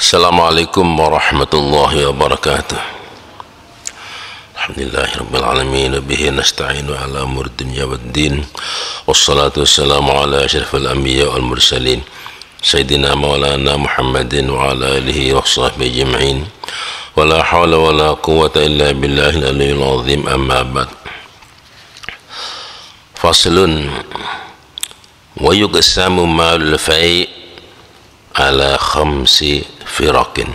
Assalamualaikum warahmatullahi wabarakatuh. Alhamdulillahirabbil alamin bihi nasta'inu ala umuri dunya waddin. Wassalatu wassalamu ala asyrafil anbiya wal mursalin sayyidina maulana Muhammadin wa ala alihi wa sahbihi ajma'in. Wala hawla wala quwwata illa billahil aliyyil azim, amma ba'd. Faslun wa yuqsamu malul fai' ala khamsi firaqin.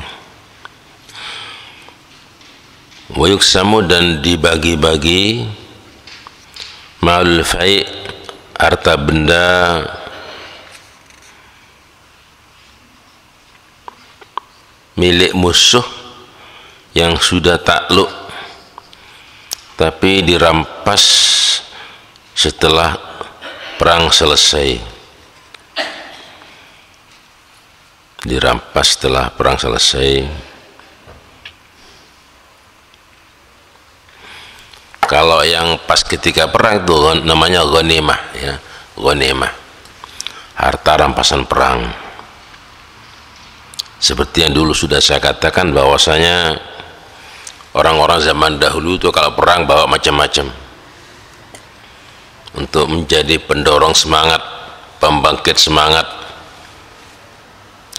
Wa yuqsamu, dan dibagi-bagi, malul fai', harta benda milik musuh yang sudah takluk tapi dirampas setelah perang selesai. Dirampas setelah perang selesai. Kalau yang pas ketika perang itu namanya ghanimah, ya, ghanimah, harta rampasan perang. Seperti yang dulu sudah saya katakan bahwasanya orang-orang zaman dahulu itu kalau perang bawa macam-macam untuk menjadi pendorong semangat, pembangkit semangat,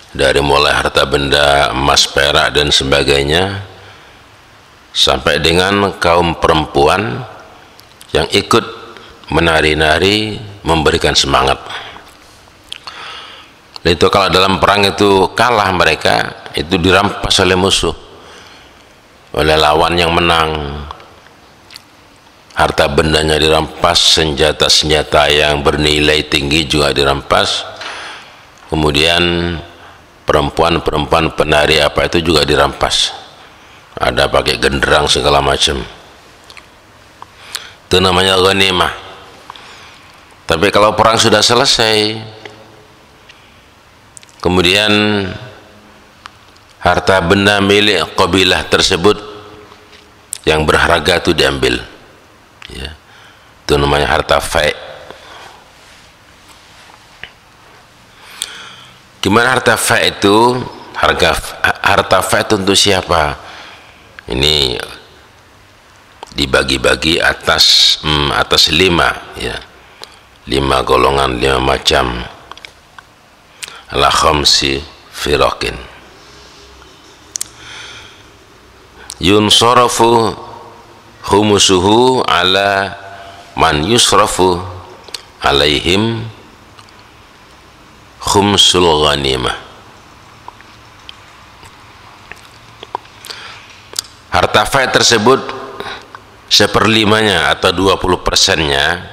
dari mulai harta benda, emas, perak dan sebagainya, sampai dengan kaum perempuan yang ikut menari-nari memberikan semangat. Dan itu kalau dalam perang itu kalah mereka, itu dirampas oleh musuh, oleh lawan yang menang. Harta bendanya dirampas, senjata-senjata yang bernilai tinggi juga dirampas. Kemudian perempuan-perempuan penari apa itu juga dirampas. Ada pakai genderang segala macam. Itu namanya ghanimah. Tapi kalau perang sudah selesai, kemudian harta benda milik kabilah tersebut yang berharga itu diambil, ya, itu namanya harta fai'. Gimana harta fai' itu? Harta fai' itu untuk siapa? Ini dibagi-bagi atas 5, ya, 5 golongan, 5 macam. Ala khamsi firaqin. Yunsarafu khumusuhu ala man yusrafu alaihim khumsul ghanimah. Harta fai' tersebut 1/5-nya atau 20%-nya,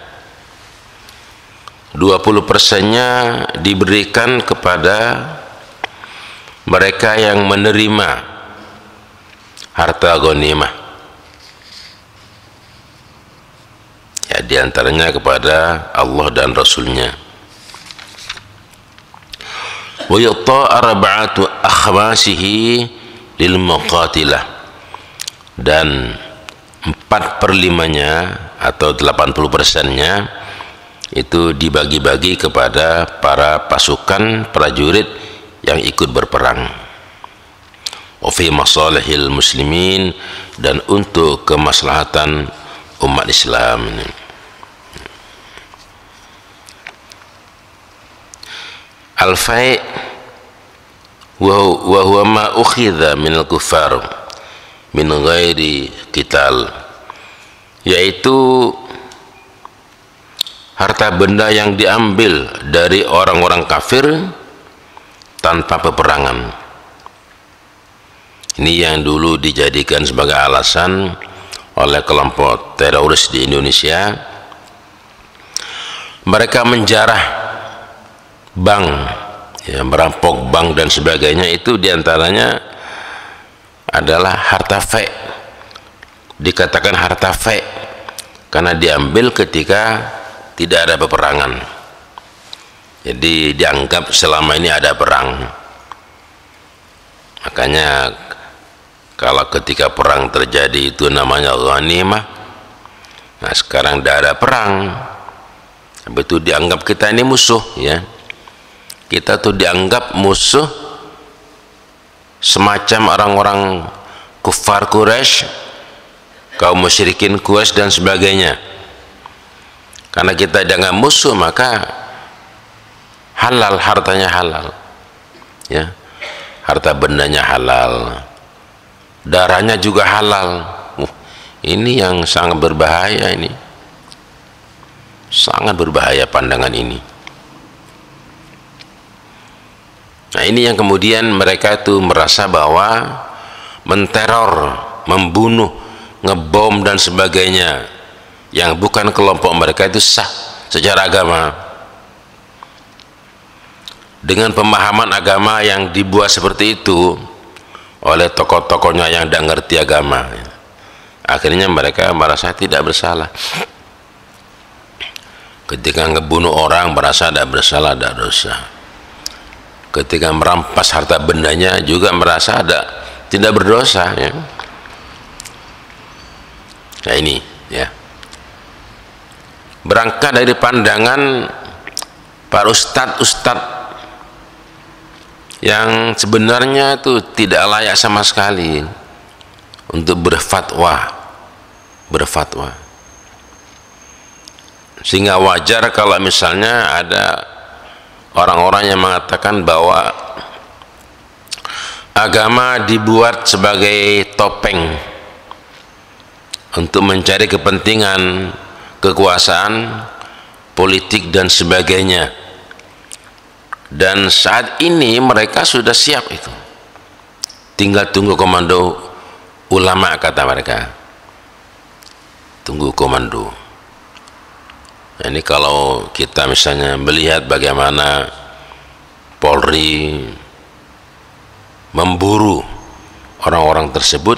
20%-nya diberikan kepada mereka yang menerima harta ghanimah, ya, diantaranya kepada Allah dan Rasulnya. Wa yu'ta arba'atu akhmasihi lil muqatilah, dan 4/5-nya atau 80%-nya itu dibagi-bagi kepada para pasukan prajurit yang ikut berperang. Wa fi masalihil muslimin, dan untuk kemaslahatan umat Islam. Al-fai' wa huwa ma ukhidha minal kuffar min ghairi qital, yaitu harta benda yang diambil dari orang-orang kafir tanpa peperangan. Ini yang dulu dijadikan sebagai alasan oleh kelompok teroris di Indonesia. Mereka menjarah bank, ya, merampok bank dan sebagainya. Itu diantaranya adalah harta fai'. Dikatakan harta fai' karena diambil ketika tidak ada peperangan. Jadi dianggap selama ini ada perang. Makanya kalau ketika perang terjadi itu namanya ghanimah. Nah, sekarang tidak ada perang, tapi itu dianggap kita ini musuh, ya. Kita tuh dianggap musuh semacam orang-orang kufar Quraisy, kaum musyrikin Quraisy dan sebagainya. Karena kita dengan musuh maka halal, hartanya halal, ya, harta bendanya halal, darahnya juga halal. Ini yang sangat berbahaya, ini sangat berbahaya pandangan ini. Nah, ini yang kemudian mereka itu merasa bahwa menteror, membunuh, ngebom dan sebagainya yang bukan kelompok mereka itu sah secara agama. Dengan pemahaman agama yang dibuat seperti itu oleh tokoh-tokohnya yang tidak ngerti agama, akhirnya mereka merasa tidak bersalah. Ketika ngebunuh orang merasa tidak bersalah, tidak dosa. Ketika merampas harta bendanya juga merasa tidak berdosa, ya. Nah ini, ya, berangkat dari pandangan para ustadz yang sebenarnya itu tidak layak sama sekali untuk berfatwa, sehingga wajar kalau misalnya ada orang-orang yang mengatakan bahwa agama dibuat sebagai topeng untuk mencari kepentingan, kekuasaan, politik dan sebagainya. Dan saat ini mereka sudah siap itu, tinggal tunggu komando ulama, kata mereka, tunggu komando. Nah, ini kalau kita misalnya melihat bagaimana Polri memburu orang-orang tersebut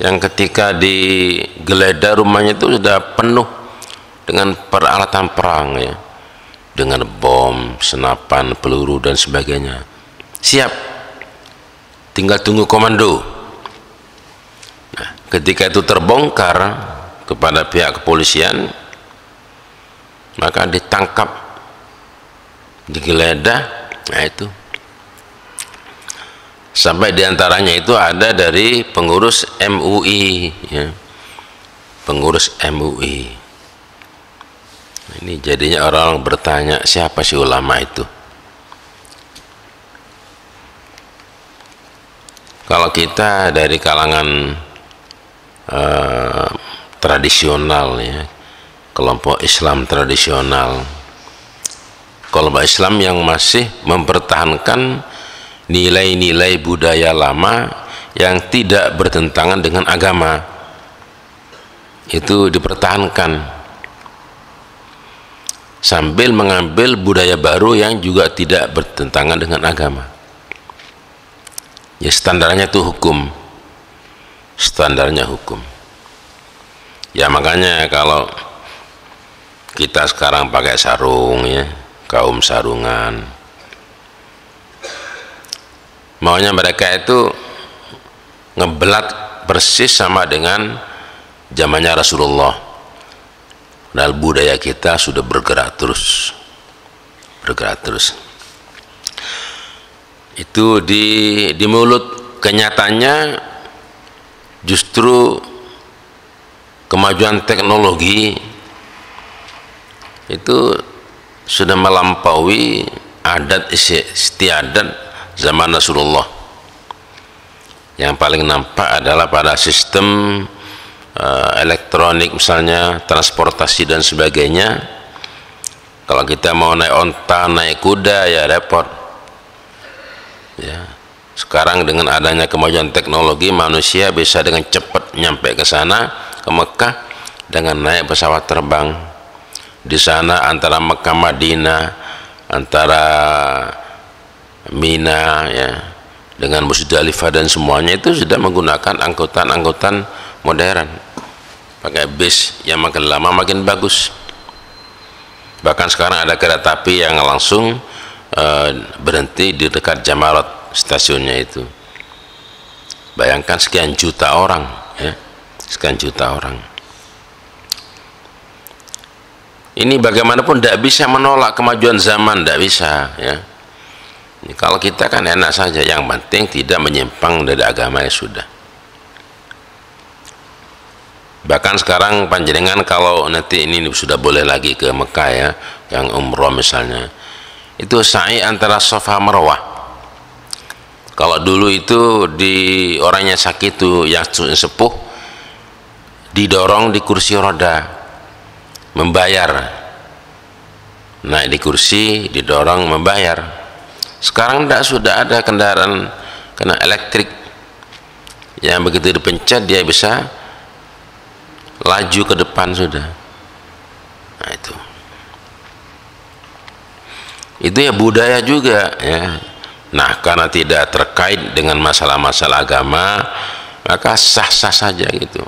yang ketika digeledah rumahnya itu sudah penuh dengan peralatan perang, ya, dengan bom, senapan, peluru dan sebagainya, siap, tinggal tunggu komando. Nah, ketika itu terbongkar kepada pihak kepolisian, maka ditangkap, digeledah. Nah itu sampai diantaranya itu ada dari pengurus MUI, ya, pengurus MUI. Ini jadinya orang bertanya, siapa sih ulama itu? Kalau kita dari kalangan tradisional, ya, kelompok Islam tradisional, kelompok Islam yang masih mempertahankan nilai-nilai budaya lama yang tidak bertentangan dengan agama, itu dipertahankan sambil mengambil budaya baru yang juga tidak bertentangan dengan agama. Ya, standarnya itu hukum, standarnya hukum. Ya, makanya kalau kita sekarang pakai sarung, ya, kaum sarungan, maunya mereka itu ngebelat persis sama dengan zamannya Rasulullah. Dan budaya kita sudah bergerak terus. Itu di mulut, kenyataannya justru kemajuan teknologi itu sudah melampaui adat istiadat zaman Rasulullah. Yang paling nampak adalah pada sistem elektronik, misalnya transportasi dan sebagainya. Kalau kita mau naik onta, naik kuda, ya repot, ya. Sekarang dengan adanya kemajuan teknologi, manusia bisa dengan cepat nyampe ke sana, ke Mekah, dengan naik pesawat terbang. Di sana antara Mekah Madinah, antara Mina, ya, dengan Musdalifah dan semuanya itu sudah menggunakan angkutan-angkutan modern, pakai bis yang makin lama makin bagus. Bahkan sekarang ada kereta api yang langsung berhenti di dekat Jamarat, stasiunnya itu. Bayangkan sekian juta orang, ya, sekian juta orang. Ini bagaimanapun tidak bisa menolak kemajuan zaman, tidak bisa, ya. Kalau kita kan enak saja, yang penting tidak menyimpang dari agama ya sudah. Bahkan sekarang panjenengan kalau nanti ini sudah boleh lagi ke Mekah ya, yang umroh misalnya, itu sa'i antara Safa Marwah. Kalau dulu itu di orangnya sakit itu yang sepuh didorong di kursi roda, membayar, naik di kursi didorong membayar. Sekarang tidak, sudah ada kendaraan kena elektrik yang begitu dipencet dia bisa laju ke depan sudah. Nah itu ya budaya juga ya. Nah karena tidak terkait dengan masalah-masalah agama, maka sah-sah saja gitu.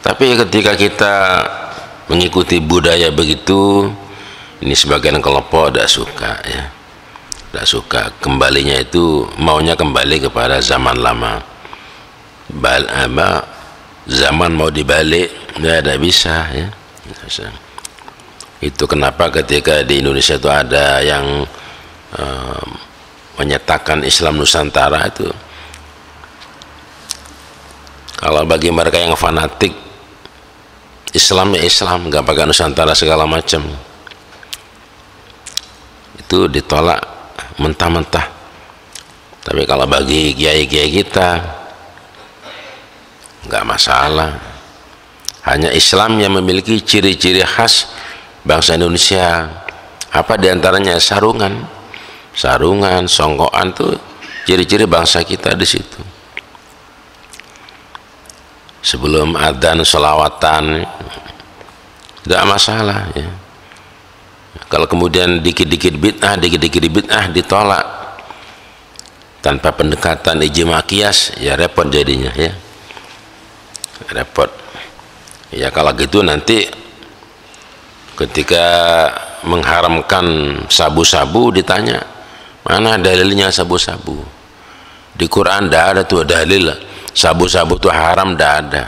Tapi ketika kita mengikuti budaya begitu, ini sebagian kelompok tidak suka ya, tidak suka. Kembalinya itu maunya kembali kepada zaman lama. Zaman mau dibalik ya tidak bisa ya. Itu kenapa ketika di Indonesia itu ada yang menyatakan Islam Nusantara itu, kalau bagi mereka yang fanatik Islam ya Islam, nggak pakai Nusantara segala macam, itu ditolak mentah-mentah. Tapi kalau bagi kiai-kiai kita nggak masalah, hanya Islam yang memiliki ciri-ciri khas bangsa Indonesia. Apa diantaranya? Sarungan, songkokan tuh ciri-ciri bangsa kita di situ. Sebelum adzan sholawatan tidak masalah ya. Kalau kemudian dikit-dikit bid'ah ditolak tanpa pendekatan ijma' qiyas, ya repot jadinya ya, repot ya. Kalau gitu nanti ketika mengharamkan sabu-sabu ditanya mana dalilnya sabu-sabu. Di Quran tidak ada tuh dalil sabu-sabu itu haram, tidak ada.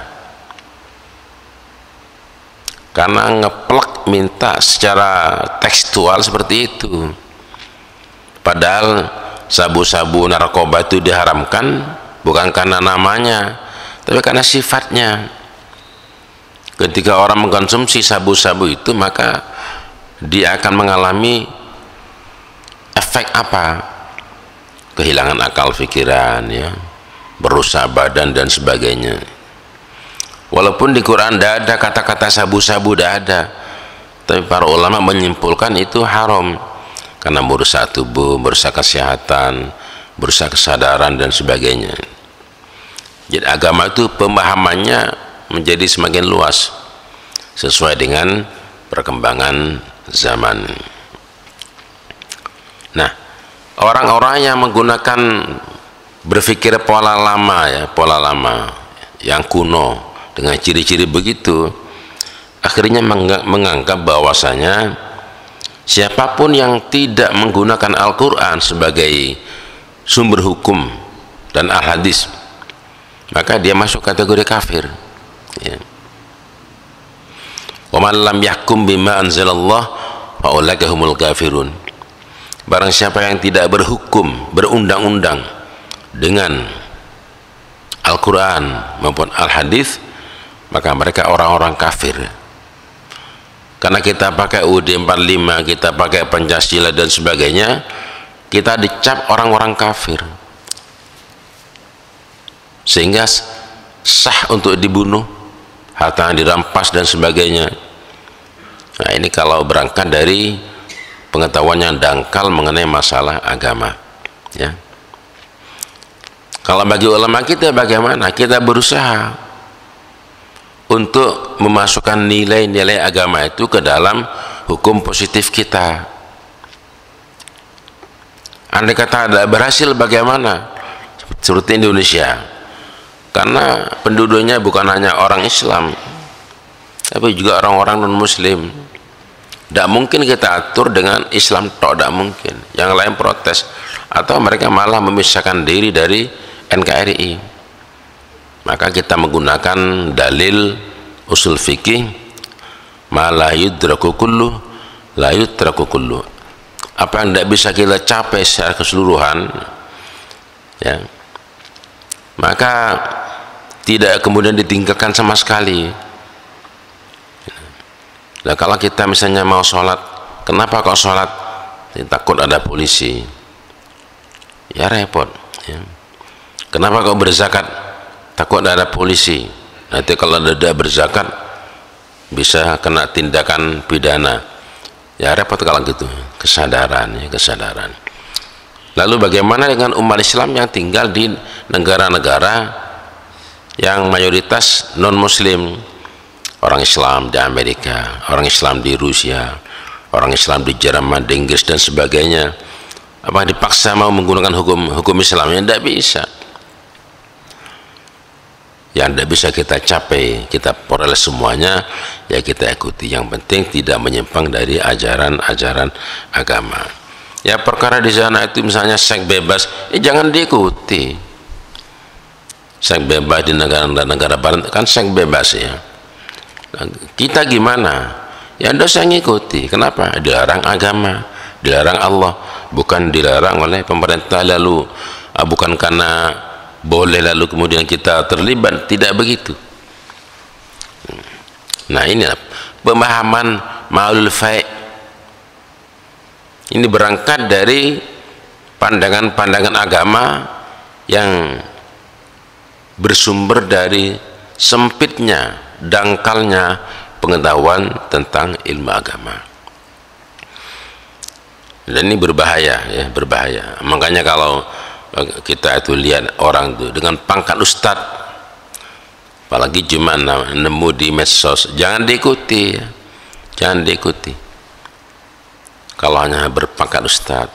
Karena ngeplek minta secara tekstual seperti itu. Padahal sabu-sabu narkoba itu diharamkan bukan karena namanya, tapi karena sifatnya. Ketika orang mengkonsumsi sabu-sabu itu, maka dia akan mengalami efek apa? Kehilangan akal pikiran ya, merusak badan dan sebagainya. Walaupun di Quran tidak ada kata-kata sabu-sabu, tidak ada, tapi para ulama menyimpulkan itu haram karena merusak tubuh, merusak kesehatan, merusak kesadaran dan sebagainya. Jadi agama itu pemahamannya menjadi semakin luas sesuai dengan perkembangan zaman. Nah, orang-orang yang menggunakan berpikir pola lama ya, pola lama yang kuno dengan ciri-ciri begitu, akhirnya menganggap bahwasanya siapapun yang tidak menggunakan Al-Quran sebagai sumber hukum dan al-hadis, maka dia masuk kategori kafir ya. Wa man lam yahkum bima anzalallah fa ulaika humul kafirun. Barang siapa yang tidak berhukum, berundang-undang dengan Al-Quran maupun Al-Hadis, maka mereka orang-orang kafir. Karena kita pakai UUD 45, kita pakai Pancasila dan sebagainya, kita dicap orang-orang kafir, sehingga sah untuk dibunuh, harta dirampas dan sebagainya. Nah ini kalau berangkat dari pengetahuan yang dangkal mengenai masalah agama ya. Kalau bagi ulama kita bagaimana? Kita berusaha untuk memasukkan nilai-nilai agama itu ke dalam hukum positif kita. Andai kata ada berhasil bagaimana? Seperti Indonesia, karena penduduknya bukan hanya orang Islam, tapi juga orang-orang non-Muslim. Tidak mungkin kita atur dengan Islam tok, tidak mungkin. Yang lain protes atau mereka malah memisahkan diri dari NKRI. Maka kita menggunakan dalil usul fikih, ma la yudraku kullu la yutraku kullu. Apa yang tidak bisa kita capai secara keseluruhan, ya, maka tidak kemudian ditinggalkan sama sekali. Nah, kalau kita misalnya mau sholat, kenapa kok sholat? Takut ada polisi, ya repot, ya. Kenapa kok berzakat? Takut ada polisi, nanti kalau tidak berzakat bisa kena tindakan pidana, ya repot kalau gitu. Kesadaran, ya, kesadaran. Lalu bagaimana dengan umat Islam yang tinggal di negara-negara yang mayoritas non muslim? Orang Islam di Amerika, orang Islam di Rusia, orang Islam di Jerman, di Inggris dan sebagainya. Apa dipaksa mau menggunakan hukum Islam? Ya tidak bisa. Yang tidak bisa kita capai, kita peroleh semuanya, ya kita ikuti. Yang penting tidak menyimpang dari ajaran-ajaran agama. Ya perkara di sana itu misalnya seks bebas, jangan diikuti. Seks bebas di negara-negara barat kan seks bebas, ya. Nah, kita gimana? Ya tidak usah ngikuti. Kenapa? Dilarang agama, dilarang Allah, bukan dilarang oleh pemerintah lalu bukan karena boleh lalu kemudian kita terlibat, tidak begitu. Nah, ini pemahaman ma'lul fa'i. Ini berangkat dari pandangan-pandangan agama yang bersumber dari sempitnya, dangkalnya pengetahuan tentang ilmu agama. Dan ini berbahaya, ya, berbahaya. Makanya kalau kita itu lihat orang itu dengan pangkat ustadz, apalagi cuma nemu di medsos, jangan diikuti, ya. Jangan diikuti. Kalau hanya berpangkat ustadz,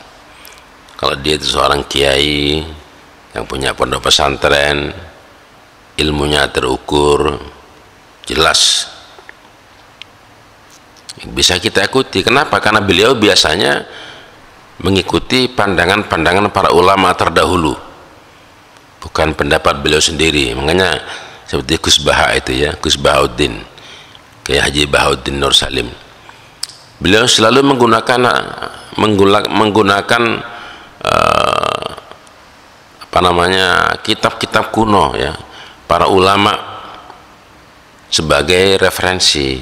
kalau dia itu seorang kiai yang punya pondok pesantren, ilmunya terukur, jelas, bisa kita ikuti. Kenapa? Karena beliau biasanya mengikuti pandangan-pandangan para ulama terdahulu, bukan pendapat beliau sendiri. Makanya seperti Gus Baha itu, ya, Gus Bahauddin, kayak Haji Bahauddin Nur Salim, beliau selalu menggunakan apa namanya, kitab-kitab kuno, ya, para ulama sebagai referensi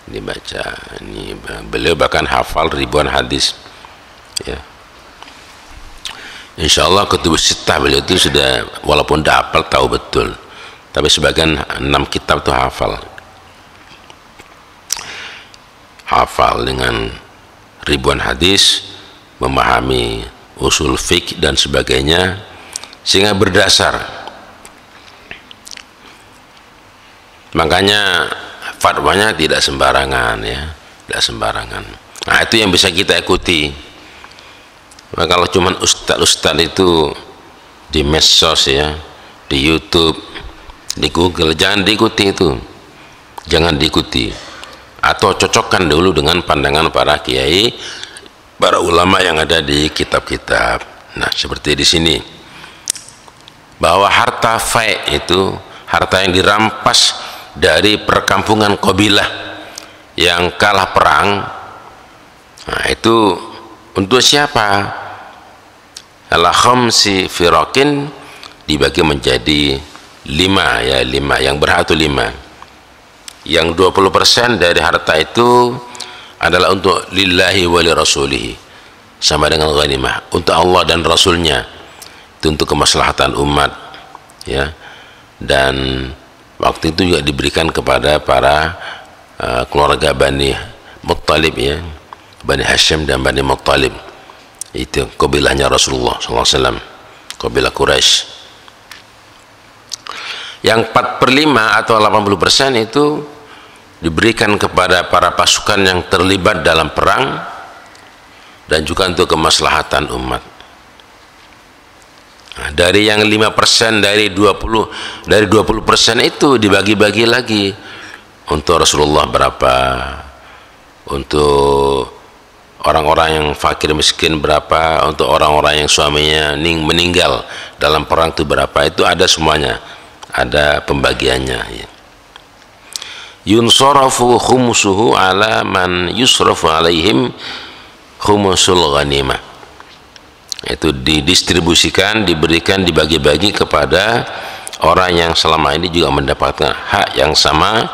dibaca. Ini beliau bahkan hafal ribuan hadis, ya. Insya Allah kutubus sittah beliau itu sudah, walaupun tidak hafal tahu betul, tapi sebagian 6 kitab itu hafal dengan ribuan hadis, memahami usul fiqh dan sebagainya, sehingga berdasar. Makanya fatwanya tidak sembarangan, ya, tidak sembarangan. Nah, itu yang bisa kita ikuti. Nah, kalau cuman ustadz itu di medsos, ya, di YouTube, di Google, jangan diikuti itu, jangan diikuti. Atau cocokkan dulu dengan pandangan para kiai, para ulama yang ada di kitab-kitab. Nah, seperti di sini, bahwa harta fai' itu harta yang dirampas dari perkampungan qabilah yang kalah perang. Nah, itu untuk siapa? Ala khamsi firaqin, dibagi menjadi 5, ya, 5 yang berhak itu 5. Yang 20% dari harta itu adalah untuk lillahi wa li rasulihi, sama dengan ghanimah, untuk Allah dan Rasulnya, itu untuk kemaslahatan umat, ya. Dan waktu itu juga diberikan kepada para keluarga Bani Muttalib, ya, Bani Hashim dan Bani Muttalib, itu kabilahnya Rasulullah SAW, kabilah Quraisy. Yang 4/5 atau 80% itu diberikan kepada para pasukan yang terlibat dalam perang dan juga untuk kemaslahatan umat. Nah, dari yang 5%, dari 20% itu dibagi-bagi lagi, untuk Rasulullah berapa, untuk orang-orang yang fakir miskin berapa, untuk orang-orang yang suaminya meninggal dalam perang itu berapa, itu ada semuanya, ada pembagiannya, ya. yunsarafu khumusuhu ala man yusrafu alaihim khumusul ghanimah. Itu didistribusikan, diberikan, dibagi-bagi kepada orang yang selama ini juga mendapatkan hak yang sama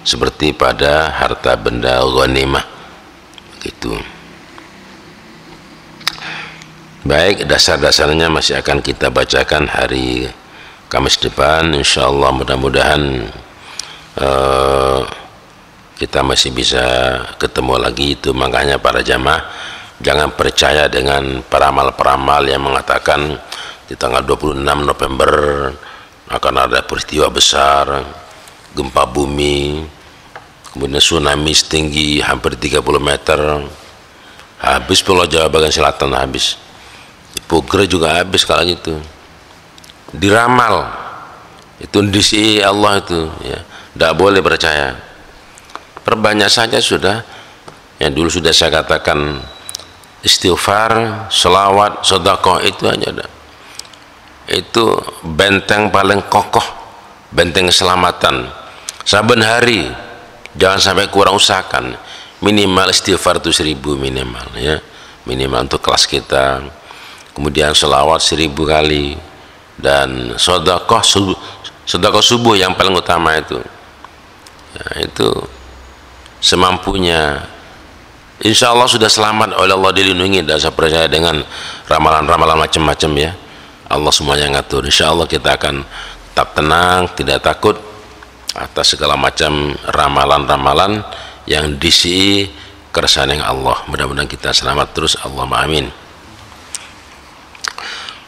seperti pada harta benda ghanimah. Begitu. Baik, dasar-dasarnya masih akan kita bacakan hari Kamis depan, insyaallah. Mudah-mudahan kita masih bisa ketemu lagi. Itu makanya para jamaah jangan percaya dengan peramal-peramal yang mengatakan di tanggal 26 November akan ada peristiwa besar, gempa bumi, kemudian tsunami setinggi hampir 30 meter, habis Pulau Jawa bagian selatan, habis Pugre juga habis. Kalau gitu diramal, itu disi Allah itu, ya, tidak boleh percaya. Perbanyak saja sudah, yang dulu sudah saya katakan, istighfar, selawat, sedekah, itu aja dah. Itu benteng paling kokoh, benteng keselamatan. Saben hari jangan sampai kurang, usahakan minimal istighfar itu 1000 minimal, ya, minimal untuk kelas kita. Kemudian selawat 1000 kali, dan sedekah subuh yang paling utama itu, ya, itu semampunya. Insya Allah sudah selamat oleh Allah, dilindungi. Dan saya percaya dengan ramalan-ramalan macam-macam, ya, Allah semuanya ngatur. Insya Allah kita akan tetap tenang, tidak takut atas segala macam ramalan-ramalan yang disi kersane Allah. Mudah-mudahan kita selamat terus, Allahumma amin.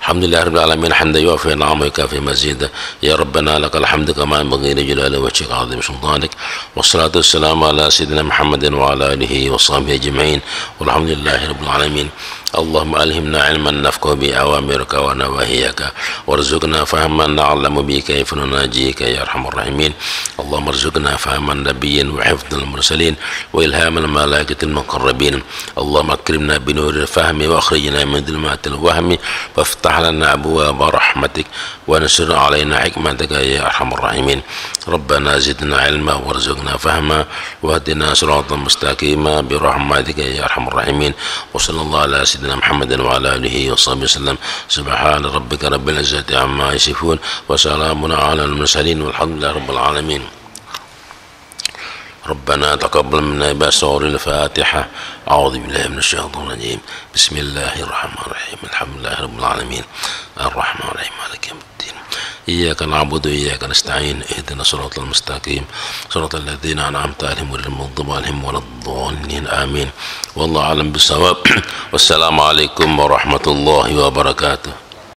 Alhamdulillahirabbil alamin, hamdan yuwafi ni'amahu kafi mazida. Ya rabbana lakal hamdu kama yanbaghi li jalali wajhika 'azimi sultanik. Wassalatu wassalamu ala sayyidina Muhammadin wa ala alihi wa sahbihi ajma'in. Walhamdulillahirabbil alamin. Allahumma alhimna ilman nafqahu bi awamirka wa nawahiyaka, warzuqna fahman na'lamu bi kayfa nunajika ya arhamar rahimin. Allahumma arzuqna fahman nabiyyin wa hifdzal mursalin wa ilhamal malaikatil muqarrabin. Allahumma akrimna bi nuril fahmi wa akhrijna min dhulmatil wahmi waftah lana abwaaba rahmatik wa nasir alaina hikmatika ya arhamar rahimin. Rabbana zidna ilma warzuqna fahma wahdina siratan mustaqima bi rahmatika ya arhamar rahimin. Wa sallallahu ala sayyidina Muhammadin wa ala alihi wa sahbihi wasallam. Subhana rabbika rabbil izzati amma yasifun wa salamun ala al-mursalin walhamdulillahi rabbil alamin. ربنا تقبل منا بسور الفاتحة. أعوذ بالله من الشيطان الرجيم. بسم الله الرحمن الرحيم. الحمد لله رب العالمين الرحمن الرحيم مالك يوم الدين. إياك نعبد وإياك نستعين. اهدنا الصراط المستقيم صراط الذين أنعمت عليهم غير المغضوب عليهم ولا الضالين آمين. والله أعلم بالصواب. والسلام عليكم ورحمة الله وبركاته.